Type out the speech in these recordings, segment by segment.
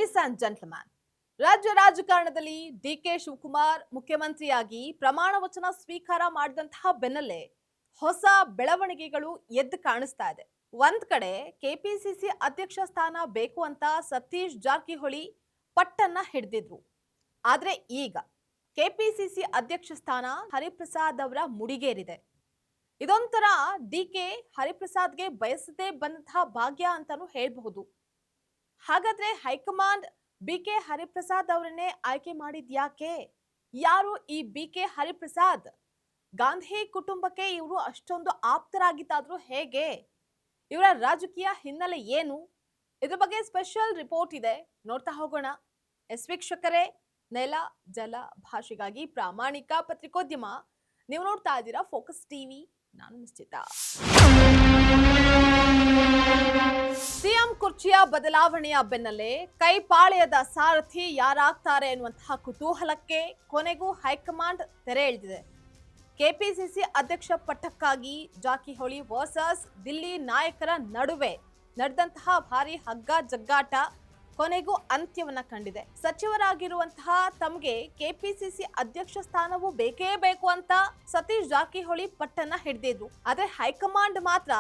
Ladies and gentleman, ರಾಜ್ಯ ರಾಜಕಾರಣದಲ್ಲಿ DK Shivakumar ಮುಖ್ಯಮಂತ್ರಿಯಾಗಿ ಪ್ರಮಾಣ ವಚನ ಸ್ವೀಕಾರ ಮಾಡಿದಂತಹ ಬೆನ್ನಲ್ಲೇ ಹೊಸ ಬೆಳವಣಿಗೆಗಳು ಎದ್ದು ಕಾಣಿಸ್ತಾ ಇದೆ. ಒಂದ್ ಕಡೆ ಕೆಪಿಸಿಸಿ ಅಧ್ಯಕ್ಷ ಸ್ಥಾನ ಬೇಕು ಅಂತ ಸತೀಶ್ ಜಾರಕಿಹೊಳಿ ಪಟ್ಟನ್ನ ಹಿಡಿದಿದ್ರು. ಆದ್ರೆ ಈಗ ಕೆಪಿಸಿಸಿ ಅಧ್ಯಕ್ಷ ಸ್ಥಾನ ಹರಿಪ್ರಸಾದ್ ಅವರ ಮುಡಿಗೇರಿದೆ. ಇದೊಂಥರ ಡಿಕೆ ಹರಿಪ್ರಸಾದ್ಗೆ ಬಯಸದೇ ಬಂದಂತಹ ಭಾಗ್ಯ ಅಂತಾನೂ ಹೇಳ್ಬಹುದು. ಹಾಗಾದ್ರೆ ಹೈಕಮಾಂಡ್ ಬಿಕೆ ಹರಿಪ್ರಸಾದ್ ಅವರನ್ನೇ ಆಯ್ಕೆ ಮಾಡಿದ್ಯಾಕೆ? ಯಾರು ಈ ಬಿಕೆ ಹರಿಪ್ರಸಾದ್? ಗಾಂಧಿ ಕುಟುಂಬಕ್ಕೆ ಇವರು ಅಷ್ಟೊಂದು ಆಪ್ತರಾಗಿದ್ದಾದ್ರೂ ಹೇಗೆ? ಇವರ ರಾಜಕೀಯ ಹಿನ್ನೆಲೆ ಏನು? ಇದ್ರ ಬಗ್ಗೆ ಸ್ಪೆಷಲ್ ರಿಪೋರ್ಟ್ ಇದೆ, ನೋಡ್ತಾ ಹೋಗೋಣ. ವೀಕ್ಷಕರೇ, ನೆಲ ಜಲ ಭಾಷೆಗಾಗಿ ಪ್ರಾಮಾಣಿಕ ಪತ್ರಿಕೋದ್ಯಮ. ನೀವು ನೋಡ್ತಾ ಇದ್ದೀರಾ ಫೋಕಸ್ ಟಿವಿ. ನಾನು ನಿಶ್ಚಿತ. ಸಿಎಂ ಕುರ್ಚಿಯ ಬದಲಾವಣೆಯ ಬೆನ್ನಲ್ಲೇ ಕೈಪಾಳ್ಯದ ಸಾರಥಿ ಯಾರಾಗ್ತಾರೆ ಎನ್ನುವಂತಹ ಕುತೂಹಲಕ್ಕೆ ಕೊನೆಗೂ ಹೈಕಮಾಂಡ್ ತೆರೆ ಎಳೆದಿದೆ. ಕೆಪಿಸಿಸಿ ಅಧ್ಯಕ್ಷ ಪಟ್ಟಕ್ಕಾಗಿ ಜಾರಕಿಹೊಳಿ ವರ್ಸಸ್ ದಿಲ್ಲಿ ನಾಯಕರ ನಡುವೆ ನಡೆದಂತಹ ಭಾರಿ ಹಗ್ಗ ಜಗ್ಗಾಟ ಕೊನೆಗೂ ಅಂತ್ಯವನ್ನ ಕಂಡಿದೆ. ಸಚಿವರಾಗಿರುವಂತಹ ತಮಗೆ ಕೆಪಿಸಿಸಿ ಅಧ್ಯಕ್ಷ ಸ್ಥಾನವೂ ಬೇಕೇ ಬೇಕು ಅಂತ ಸತೀಶ್ ಜಾರಕಿಹೊಳಿ ಪಟ್ಟನ್ನ ಹಿಡಿದಿದ್ರು. ಆದ್ರೆ ಹೈಕಮಾಂಡ್ ಮಾತ್ರ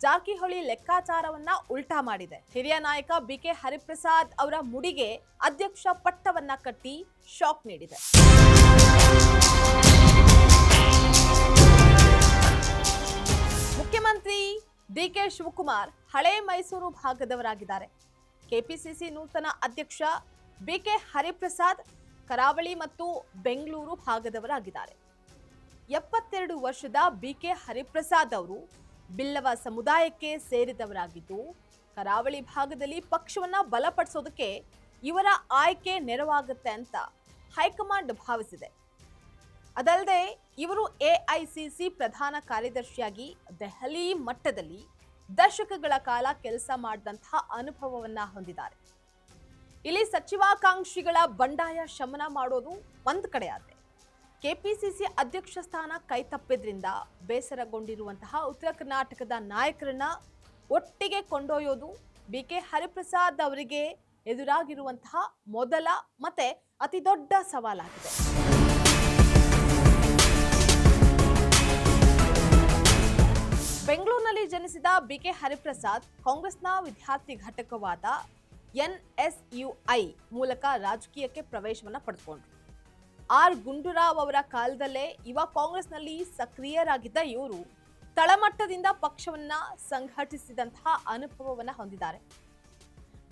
ಜಾರಕಿಹೊಳಿ ಲೆಕ್ಕಾಚಾರವನ್ನ ಉಲ್ಟಾ ಮಾಡಿದೆ. ಹಿರಿಯ ನಾಯಕ ಬಿಕೆ ಹರಿಪ್ರಸಾದ್ ಅವರ ಮುಡಿಗೆ ಅಧ್ಯಕ್ಷ ಪಟ್ಟವನ್ನ ಕಟ್ಟಿ ಶಾಕ್ ನೀಡಿದೆ. ಮುಖ್ಯಮಂತ್ರಿ ಡಿಕೆ ಶಿವಕುಮಾರ್ ಹಳೆ ಮೈಸೂರು ಭಾಗದವರಾಗಿದ್ದಾರೆ. ಕೆಪಿಸಿಸಿ ನೂತನ ಅಧ್ಯಕ್ಷ ಬಿಕೆ ಹರಿಪ್ರಸಾದ್ ಕರಾವಳಿ ಮತ್ತು ಬೆಂಗಳೂರು ಭಾಗದವರಾಗಿದ್ದಾರೆ. 72 ವರ್ಷದ ಬಿಕೆ ಹರಿಪ್ರಸಾದ್ ಅವರು ಬಿಲ್ಲವ ಸಮುದಾಯಕ್ಕೆ ಸೇರಿದವರಾಗಿದ್ದು, ಕರಾವಳಿ ಭಾಗದಲ್ಲಿ ಪಕ್ಷವನ್ನ ಬಲಪಡಿಸೋದಕ್ಕೆ ಇವರ ಆಯ್ಕೆ ನೆರವಾಗುತ್ತೆ ಅಂತ ಹೈಕಮಾಂಡ್ ಭಾವಿಸಿದೆ. ಅದಲ್ಲದೆ ಇವರು ಎಐಸಿಸಿ ಪ್ರಧಾನ ಕಾರ್ಯದರ್ಶಿಯಾಗಿ ದೆಹಲಿ ಮಟ್ಟದಲ್ಲಿ ದಶಕಗಳ ಕಾಲ ಕೆಲಸ ಮಾಡಿದಂತಹ ಅನುಭವವನ್ನ ಹೊಂದಿದ್ದಾರೆ. ಇಲ್ಲಿ ಸಚಿವಾಕಾಂಕ್ಷಿಗಳ ಬಂಡಾಯ ಶಮನ ಮಾಡೋದು ಒಂದ್ ಕಡೆ ಆದ್ರೆ, ಕೆಪಿಸಿಸಿ ಅಧ್ಯಕ್ಷ ಸ್ಥಾನ ಕೈ ತಪ್ಪಿದ್ರಿಂದ ಬೇಸರಗೊಂಡಿರುವಂತಹ ಉತ್ತರ ಕರ್ನಾಟಕದ ನಾಯಕರನ್ನ ಒಟ್ಟಿಗೆ ಕೊಂಡೊಯ್ಯೋದು ಬಿಕೆ ಹರಿಪ್ರಸಾದ್ ಅವರಿಗೆ ಎದುರಾಗಿರುವಂತಹ ಮೊದಲ ಮತ್ತೆ ಅತಿ ದೊಡ್ಡ ಸವಾಲಾಗಿದೆ. ಬೆಂಗಳೂರಿನಲ್ಲಿ ಜನಿಸಿದ ಬಿಕೆ ಹರಿಪ್ರಸಾದ್ ಕಾಂಗ್ರೆಸ್ನ ವಿದ್ಯಾರ್ಥಿ ಘಟಕವಾದ ಎನ್ಎಸ್ಯುಐ ಮೂಲಕ ರಾಜಕೀಯಕ್ಕೆ ಪ್ರವೇಶವನ್ನ ಪಡೆದುಕೊಂಡ್ರು. ಆರ್ ಗುಂಡೂರಾವ್ ಅವರ ಕಾಲದಲ್ಲೇ ಕಾಂಗ್ರೆಸ್ನಲ್ಲಿ ಸಕ್ರಿಯರಾಗಿದ್ದ ಇವರು ತಳಮಟ್ಟದಿಂದ ಪಕ್ಷವನ್ನ ಸಂಘಟಿಸಿದಂತಹ ಅನುಭವವನ್ನ ಹೊಂದಿದ್ದಾರೆ.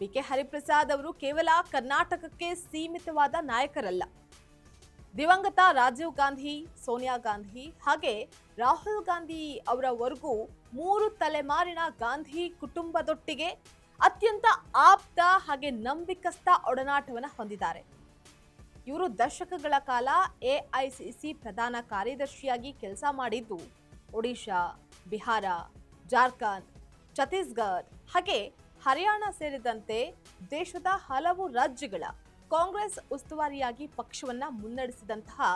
ಬಿಕೆ ಹರಿಪ್ರಸಾದ್ ಅವರು ಕೇವಲ ಕರ್ನಾಟಕಕ್ಕೆ ಸೀಮಿತವಾದ ನಾಯಕರಲ್ಲ. ದಿವಂಗತ ರಾಜೀವ್ ಗಾಂಧಿ, ಸೋನಿಯಾ ಗಾಂಧಿ ಹಾಗೆ ರಾಹುಲ್ ಗಾಂಧಿ ಅವರವರೆಗೂ 3 ತಲೆಮಾರಿನ ಗಾಂಧಿ ಕುಟುಂಬದೊಟ್ಟಿಗೆ ಅತ್ಯಂತ ಆಪ್ತ ಹಾಗೆ ನಂಬಿಕಸ್ಥ ಒಡನಾಟವನ್ನು ಹೊಂದಿದ್ದಾರೆ. ಇವರು ದಶಕಗಳ ಕಾಲ ಎಐಸಿಸಿ ಪ್ರಧಾನ ಕಾರ್ಯದರ್ಶಿಯಾಗಿ ಕೆಲಸ ಮಾಡಿದ್ದು ಒಡಿಶಾ, ಬಿಹಾರ, ಜಾರ್ಖಂಡ್, ಛತ್ತೀಸ್ಗಢ ಹಾಗೆ ಹರಿಯಾಣ ಸೇರಿದಂತೆ ದೇಶದ ಹಲವು ರಾಜ್ಯಗಳ ಕಾಂಗ್ರೆಸ್ ಉಸ್ತುವಾರಿಯಾಗಿ ಪಕ್ಷವನ್ನ ಮುನ್ನಡೆಸಿದಂತಹ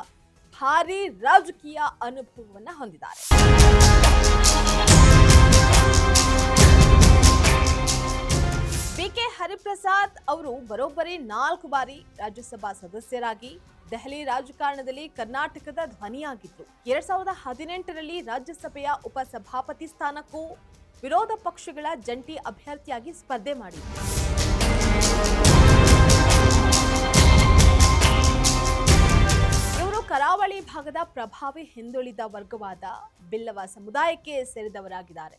ಭಾರೀ ರಾಜಕೀಯ ಅನುಭವವನ್ನ ಹೊಂದಿದ್ದಾರೆ. ಬಿಕೆ ಹರಿಪ್ರಸಾದ್ ಅವರು ಬರೋಬ್ಬರಿ 4 ಬಾರಿ ರಾಜ್ಯಸಭಾ ಸದಸ್ಯರಾಗಿ ದೆಹಲಿ ರಾಜಕಾರಣದಲ್ಲಿ ಕರ್ನಾಟಕದ ಧ್ವನಿಯಾಗಿದ್ರು. 2018ರಲ್ಲಿ ರಾಜ್ಯಸಭೆಯ ಉಪಸಭಾಪತಿ ಸ್ಥಾನಕ್ಕೂ ವಿರೋಧ ಪಕ್ಷಗಳ ಜಂಟಿ ಅಭ್ಯರ್ಥಿಯಾಗಿ ಸ್ಪರ್ಧೆ ಮಾಡಿದ್ರು. ಇವರು ಕರಾವಳಿ ಭಾಗದ ಪ್ರಭಾವಿ ಹಿಂದುಳಿದ ವರ್ಗವಾದ ಬಿಲ್ಲವ ಸಮುದಾಯಕ್ಕೆ ಸೇರಿದವರಾಗಿದ್ದಾರೆ.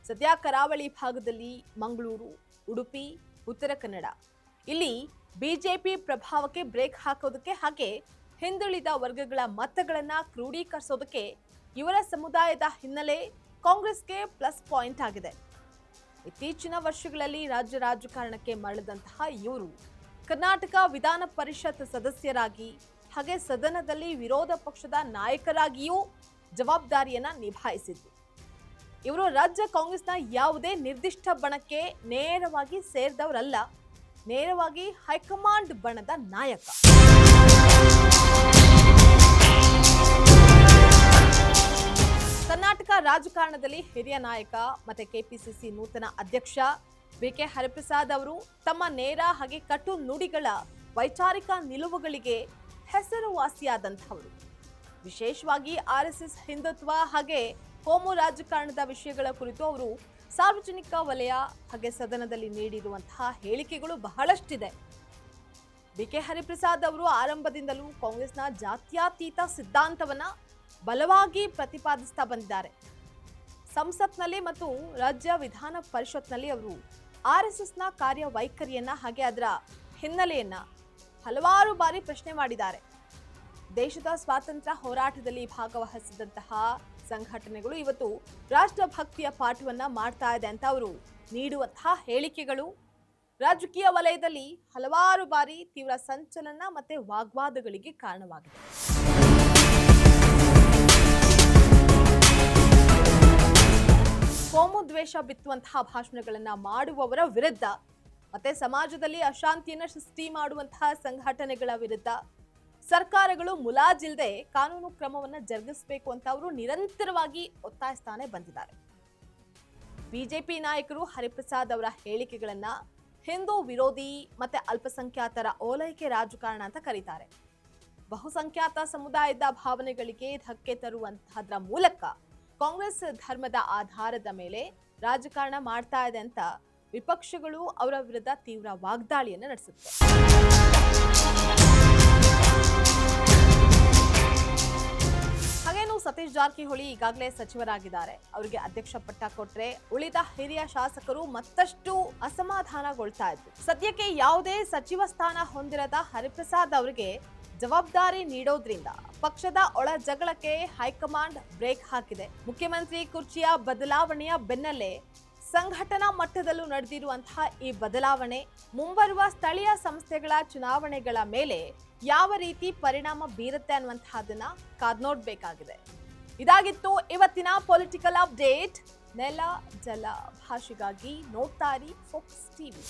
ಸದ್ಯ ಕರಾವಳಿ ಭಾಗದಲ್ಲಿ ಮಂಗಳೂರು, ಉಡುಪಿ, ಉತ್ತರ ಕನ್ನಡ ಇಲ್ಲಿ ಬಿಜೆಪಿ ಪ್ರಭಾವಕ್ಕೆ ಬ್ರೇಕ್ ಹಾಕೋದಕ್ಕೆ ಹಾಗೆ ಹಿಂದುಳಿದ ವರ್ಗಗಳ ಮತಗಳನ್ನ ಕ್ರೋಢೀಕರಿಸೋದಕ್ಕೆ ಇವರ ಸಮುದಾಯದ ಹಿನ್ನೆಲೆ ಕಾಂಗ್ರೆಸ್ಗೆ ಪ್ಲಸ್ ಪಾಯಿಂಟ್ ಆಗಿದೆ. ಇತ್ತೀಚಿನ ವರ್ಷಗಳಲ್ಲಿ ರಾಜ್ಯ ರಾಜಕಾರಣಕ್ಕೆ ಮರಳಿದಂತಹ ಇವರು ಕರ್ನಾಟಕ ವಿಧಾನ ಪರಿಷತ್ ಸದಸ್ಯರಾಗಿ ಹಾಗೆ ಸದನದಲ್ಲಿ ವಿರೋಧ ಪಕ್ಷದ ನಾಯಕರಾಗಿಯೂ ಜವಾಬ್ದಾರಿಯನ್ನ ನಿಭಾಯಿಸಿದ್ರು. ಇವರು ರಾಜ್ಯ ಕಾಂಗ್ರೆಸ್ನ ಯಾವುದೇ ನಿರ್ದಿಷ್ಟ ಬಣಕ್ಕೆ ನೇರವಾಗಿ ಸೇರಿದವರಲ್ಲ, ನೇರವಾಗಿ ಹೈಕಮಾಂಡ್ ಬಣದ ನಾಯಕ. ಕರ್ನಾಟಕ ರಾಜಕಾರಣದಲ್ಲಿ ಹಿರಿಯ ನಾಯಕ ಮತ್ತೆ ಕೆಪಿಸಿಸಿ ನೂತನ ಅಧ್ಯಕ್ಷ ಬಿಕೆ ಹರಿಪ್ರಸಾದ್ ಅವರು ತಮ್ಮ ನೇರ ಹಾಗೆ ಕಟು ನುಡಿಗಳ ವೈಚಾರಿಕ ನಿಲುವುಗಳಿಗೆ ಹೆಸರುವಾಸಿಯಾದಂಥವರು. ವಿಶೇಷವಾಗಿ ಆರ್ಎಸ್ಎಸ್ ಹಿಂದುತ್ವ ಹಾಗೆ ಕೋಮು ರಾಜಕಾರಣದ ವಿಷಯಗಳ ಕುರಿತು ಅವರು ಸಾರ್ವಜನಿಕ ವಲಯ ಹಾಗೆ ಸದನದಲ್ಲಿ ನೀಡಿರುವಂತಹ ಹೇಳಿಕೆಗಳು ಬಹಳಷ್ಟಿದೆ. ಬಿಕೆ ಹರಿಪ್ರಸಾದ್ ಅವರು ಆರಂಭದಿಂದಲೂ ಕಾಂಗ್ರೆಸ್ನ ಜಾತ್ಯತೀತ ಸಿದ್ಧಾಂತವನ್ನ ಬಲವಾಗಿ ಪ್ರತಿಪಾದಿಸ್ತಾ ಬಂದಿದ್ದಾರೆ. ಸಂಸತ್ನಲ್ಲಿ ಮತ್ತು ರಾಜ್ಯ ವಿಧಾನ ಪರಿಷತ್ನಲ್ಲಿ ಅವರು ಆರ್ಎಸ್ಎಸ್ನ ಕಾರ್ಯವೈಖರಿಯನ್ನ ಹಾಗೆ ಅದರ ಹಿನ್ನೆಲೆಯನ್ನ ಹಲವಾರು ಬಾರಿ ಪ್ರಶ್ನೆ ಮಾಡಿದ್ದಾರೆ. ದೇಶದ ಸ್ವಾತಂತ್ರ್ಯ ಹೋರಾಟದಲ್ಲಿ ಭಾಗವಹಿಸಿದಂತಹ ಸಂಘಟನೆಗಳು ಇವತ್ತು ರಾಷ್ಟ್ರಭಕ್ತಿಯ ಪಾಠವನ್ನ ಮಾಡ್ತಾ ಇದೆ ಅಂತ ಅವರು ನೀಡುವಂತಹ ಹೇಳಿಕೆಗಳು ರಾಜಕೀಯ ವಲಯದಲ್ಲಿ ಹಲವಾರು ಬಾರಿ ತೀವ್ರ ಸಂಚಲನ ಮತ್ತೆ ವಾಗ್ವಾದಗಳಿಗೆ ಕಾರಣವಾಗಿದೆ. ಕೋಮು ದ್ವೇಷ ಬಿತ್ತುವಂತಹ ಭಾಷಣಗಳನ್ನ ಮಾಡುವವರ ವಿರುದ್ಧ ಮತ್ತೆ ಸಮಾಜದಲ್ಲಿ ಅಶಾಂತಿಯನ್ನ ಸೃಷ್ಟಿ ಮಾಡುವಂತಹ ಸಂಘಟನೆಗಳ ವಿರುದ್ಧ ಸರ್ಕಾರಗಳು ಮುಲಾಜಿಲ್ಲದೆ ಕಾನೂನು ಕ್ರಮವನ್ನ ಜರುಗಿಸಬೇಕು ಅಂತ ಅವರು ನಿರಂತರವಾಗಿ ಒತ್ತಾಯಿಸ್ತಾನೆ ಬಂದಿದ್ದಾರೆ. ಬಿಜೆಪಿ ನಾಯಕರು ಹರಿಪ್ರಸಾದ್ ಅವರ ಹೇಳಿಕೆಗಳನ್ನ ಹಿಂದೂ ವಿರೋಧಿ ಮತ್ತೆ ಅಲ್ಪಸಂಖ್ಯಾತರ ಓಲೈಕೆ ರಾಜಕಾರಣ ಅಂತ ಕರೀತಾರೆ. ಬಹುಸಂಖ್ಯಾತ ಸಮುದಾಯದ ಭಾವನೆಗಳಿಗೆ ಧಕ್ಕೆ ತರುವಂತಹದ್ರ ಮೂಲಕ ಕಾಂಗ್ರೆಸ್ ಧರ್ಮದ ಆಧಾರದ ಮೇಲೆ ರಾಜಕಾರಣ ಮಾಡ್ತಾ ಇದೆ ಅಂತ ವಿಪಕ್ಷಗಳು ಅವರ ವಿರುದ್ಧ ತೀವ್ರ ವಾಗ್ದಾಳಿಯನ್ನು ನಡೆಸುತ್ತೆ. ಹಾಗೇನು ಸತೀಶ್ ಜಾರಕಿಹೊಳಿ ಈಗಾಗಲೇ ಸಚಿವರಾಗಿದ್ದಾರೆ. ಅವರಿಗೆ ಅಧ್ಯಕ್ಷ ಪಟ್ಟ ಕೊಟ್ರೆ ಉಳಿದ ಹಿರಿಯ ಶಾಸಕರು ಮತ್ತಷ್ಟು ಅಸಮಾಧಾನಗೊಳ್ತಾ ಇದ್ರು. ಸದ್ಯಕ್ಕೆ ಯಾವುದೇ ಸಚಿವ ಸ್ಥಾನ ಹೊಂದಿರದ ಹರಿಪ್ರಸಾದ್ ಅವರಿಗೆ ಜವಾಬ್ದಾರಿ ನೀಡೋದ್ರಿಂದ ಪಕ್ಷದ ಒಳ ಜಗಳಕ್ಕೆ ಹೈಕಮಾಂಡ್ ಬ್ರೇಕ್ ಹಾಕಿದೆ. ಮುಖ್ಯಮಂತ್ರಿ ಕುರ್ಚಿಯ ಬದಲಾವಣೆಯ ಬೆನ್ನಲ್ಲೇ ಸಂಘಟನಾ ಮಟ್ಟದಲ್ಲೂ ನಡೆದಿರುವಂತಹ ಈ ಬದಲಾವಣೆ ಮುಂಬರುವ ಸ್ಥಳೀಯ ಸಂಸ್ಥೆಗಳ ಚುನಾವಣೆಗಳ ಮೇಲೆ ಯಾವ ರೀತಿ ಪರಿಣಾಮ ಬೀರುತ್ತೆ ಅನ್ನುವಂತಹದನ್ನ ಕಾದ್ನೋಡ್ಬೇಕಾಗಿದೆ. ಇದಾಗಿತ್ತು ಇವತ್ತಿನ ಪೊಲಿಟಿಕಲ್ ಅಪ್ಡೇಟ್. ನೆಲ ಜಲ ಭಾಷೆಗಾಗಿ ನೋಡ್ತಾ ಇರಿ ಫೋಕಸ್ ಟಿವಿ.